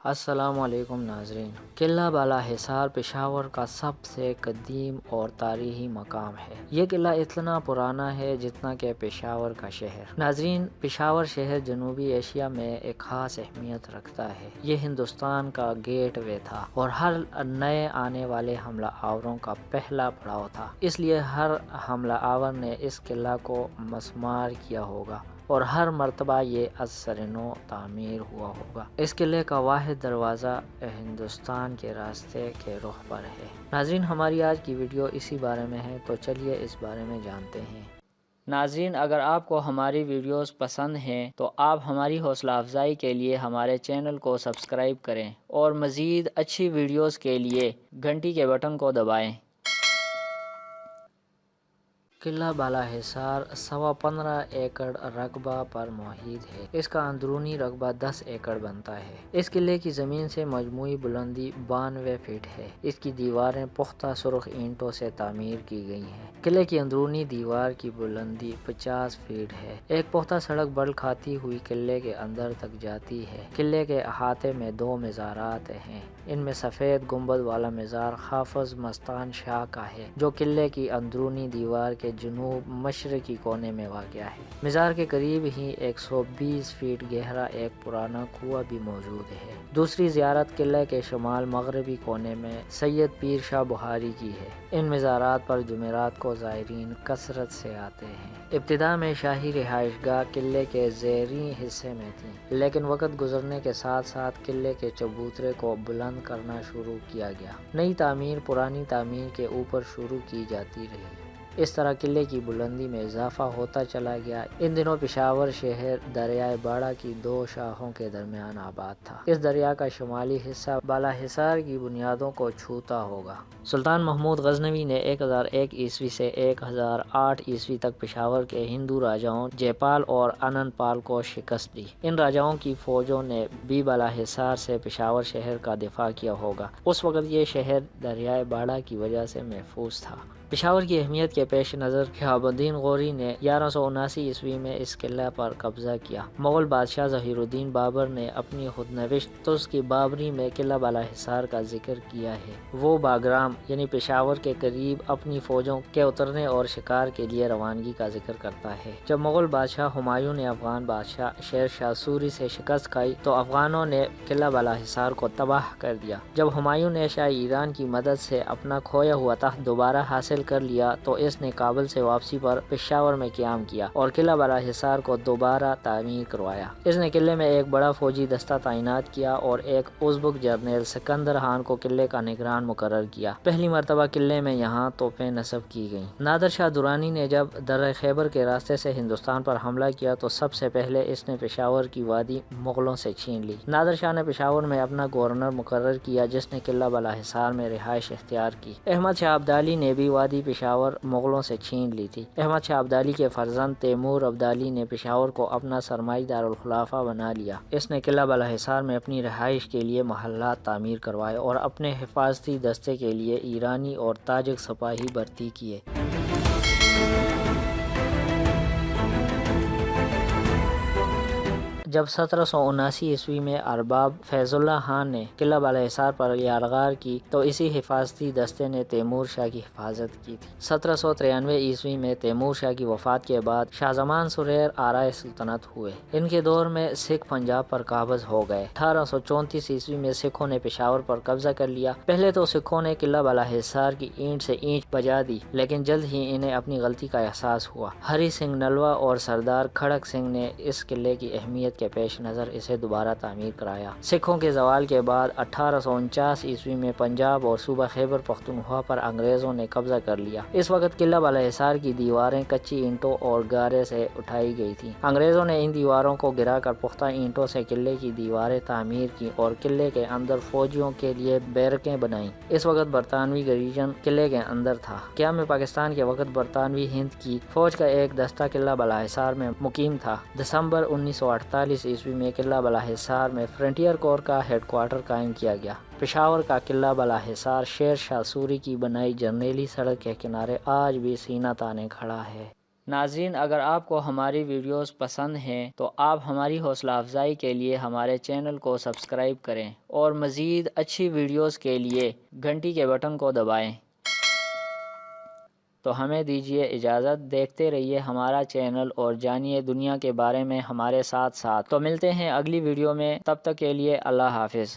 السلام علیکم ناظرین، قلعہ بالا حصار پشاور کا سب سے قدیم اور تاریخی مقام ہے۔ یہ قلعہ اتنا پرانا ہے جتنا کہ پشاور کا شہر۔ ناظرین، پشاور شہر جنوبی ایشیا میں ایک خاص اہمیت رکھتا ہے۔ یہ ہندوستان کا گیٹ وے تھا اور ہر نئے آنے والے حملہ آوروں کا پہلا پڑاؤ تھا، اس لیے ہر حملہ آور نے اس قلعہ کو مسمار کیا ہوگا اور ہر مرتبہ یہ از سر نو تعمیر ہوا ہوگا۔ اس قلعے کا واحد دروازہ ہندوستان کے راستے کے رخ پر ہے۔ ناظرین، ہماری آج کی ویڈیو اسی بارے میں ہے، تو چلیے اس بارے میں جانتے ہیں۔ ناظرین، اگر آپ کو ہماری ویڈیوز پسند ہیں تو آپ ہماری حوصلہ افزائی کے لیے ہمارے چینل کو سبسکرائب کریں اور مزید اچھی ویڈیوز کے لیے گھنٹی کے بٹن کو دبائیں۔ قلعہ بالا حصار 15.25 ایکڑ رقبہ پر محیط ہے۔ اس کا اندرونی رقبہ 10 ایکڑ بنتا ہے۔ اس قلعے کی زمین سے مجموعی بلندی 92 فٹ ہے۔ اس کی دیواریں پختہ سرخ اینٹوں سے تعمیر کی گئی ہیں۔ قلعے کی اندرونی دیوار کی بلندی 50 فٹ ہے۔ ایک پختہ سڑک بل کھاتی ہوئی قلعے کے اندر تک جاتی ہے۔ قلعے کے احاطے میں 2 مزارات ہیں۔ ان میں سفید گنبد والا مزار حافظ مستان شاہ کا ہے، جو قلعے کی اندرونی دیوار کے جنوب مشرقی کونے میں واقع ہے۔ مزار کے قریب ہی 120 فٹ گہرا ایک پرانا کنواں بھی موجود ہے۔ دوسری زیارت قلعے کے شمال مغربی کونے میں سید پیر شاہ بخاری کی ہے۔ ان مزارات پر جمعرات کو زائرین کثرت سے آتے ہیں۔ ابتدا میں شاہی رہائش گاہ قلعے کے زیریں حصے میں تھی، لیکن وقت گزرنے کے ساتھ ساتھ قلعے کے چبوترے کو بلند کرنا شروع کیا گیا۔ نئی تعمیر پرانی تعمیر کے اوپر شروع کی جاتی رہی۔ اس طرح قلعے کی بلندی میں اضافہ ہوتا چلا گیا۔ ان دنوں پشاور شہر دریائے باڑہ کی 2 شاخوں کے درمیان آباد تھا۔ اس دریا کا شمالی حصہ بالا حصار کی بنیادوں کو چھوتا ہوگا۔ سلطان محمود غزنوی نے 1001 عیسوی سے 1008 عیسوی تک پشاور کے ہندو راجاؤں جے پال اور انند پال کو شکست دی۔ ان راجاؤں کی فوجوں نے بھی بالا حصار سے پشاور شہر کا دفاع کیا ہوگا۔ اس وقت یہ شہر دریائے باڑہ کی وجہ سے محفوظ تھا۔ پشاور کی اہمیت کے پیش نظر شہاب الدین غوری نے 1179 عیسوی میں اس قلعہ پر قبضہ کیا۔ مغل بادشاہ ظہیر الدین بابر نے اپنی خود نوشت تز کی بابری میں قلعہ بالا حصار کا ذکر کیا ہے۔ وہ باگرام یعنی پشاور کے قریب اپنی فوجوں کے اترنے اور شکار کے لیے روانگی کا ذکر کرتا ہے۔ جب مغل بادشاہ ہمایوں نے افغان بادشاہ شیر شاہ سوری سے شکست کھائی تو افغانوں نے قلعہ بالا حصار کو تباہ کر دیا۔ جب ہمایوں نے شاہ ایران کی مدد سے اپنا کھویا ہوا تخت دوبارہ حاصل کر لیا تو اس نے کابل سے واپسی پر پشاور میں قیام کیا اور قلعہ بالا حصار کو دوبارہ تعمیر کروایا۔ اس نے قلعے میں ایک بڑا فوجی دستہ تعینات کیا اور ایک ازبک جرنیل سکندر خان کو قلعے کا نگران مقرر کیا۔ پہلی مرتبہ قلعے میں یہاں توپیں نصب کی گئیں۔ نادر شاہ درانی نے جب درہ خیبر کے راستے سے ہندوستان پر حملہ کیا تو سب سے پہلے اس نے پشاور کی وادی مغلوں سے چھین لی۔ نادر شاہ نے پشاور میں اپنا گورنر مقرر کیا، جس نے قلعہ بالا حصار میں رہائش اختیار کی۔ احمد شاہ ابدالی نے بھی وادی پشاور مغلوں سے چھین لی تھی۔ احمد شاہ ابدالی کے فرزند تیمور ابدالی نے پشاور کو اپنا سرمائی دارالخلافہ بنا لیا۔ اس نے قلعہ بالا حصار میں اپنی رہائش کے لیے محلات تعمیر کروائے اور اپنے حفاظتی دستے کے لیے ایرانی اور تاجک سپاہی بھرتی کیے۔ جب 1779 عیسوی میں ارباب فیض اللہ خان نے قلعہ بالا حصار پر یلغار کی تو اسی حفاظتی دستے نے تیمور شاہ کی حفاظت کی تھی۔ 1793 عیسوی میں تیمور شاہ کی وفات کے بعد شاہ زمان سریر آرائے سلطنت ہوئے۔ ان کے دور میں سکھ پنجاب پر قابض ہو گئے۔ 1834 عیسوی میں سکھوں نے پشاور پر قبضہ کر لیا۔ پہلے تو سکھوں نے قلعہ بالا حصار کی اینٹ سے اینٹ بجا دی، لیکن جلد ہی انہیں اپنی غلطی کا احساس ہوا۔ ہری سنگھ نلوا اور سردار کھڑک سنگھ نے اس قلعے کی اہمیت کے پیش نظر اسے دوبارہ تعمیر کرایا۔ سکھوں کے زوال کے بعد 1849 عیسوی میں پنجاب اور صوبہ خیبر پختونخوا پر انگریزوں نے قبضہ کر لیا۔ اس وقت قلعہ بالا حصار کی دیواریں کچی اینٹوں اور گارے سے اٹھائی گئی تھیں۔ انگریزوں نے ان دیواروں کو گرا کر پختہ اینٹوں سے قلعے کی دیواریں تعمیر کی اور قلعے کے اندر فوجیوں کے لیے بیرکیں بنائیں۔ اس وقت برطانوی گریجن قلعے کے اندر تھا۔ قیام پاکستان کے وقت برطانوی ہند کی فوج کا ایک دستہ قلعہ بالا حصار میں مقیم تھا۔ دسمبر 1948 عیسوی میں قلعہ بالا حصار میں فرنٹیئر کور کا ہیڈ کوارٹر قائم کیا گیا۔ پشاور کا قلعہ بالا حصار شیر شاہ سوری کی بنائی جرنیلی سڑک کے کنارے آج بھی سینہ تانے کھڑا ہے۔ ناظرین، اگر آپ کو ہماری ویڈیوز پسند ہیں تو آپ ہماری حوصلہ افزائی کے لیے ہمارے چینل کو سبسکرائب کریں اور مزید اچھی ویڈیوز کے لیے گھنٹی کے بٹن کو دبائیں۔ تو ہمیں دیجیے اجازت، دیکھتے رہیے ہمارا چینل اور جانیے دنیا کے بارے میں ہمارے ساتھ ساتھ۔ تو ملتے ہیں اگلی ویڈیو میں، تب تک کے لیے اللہ حافظ۔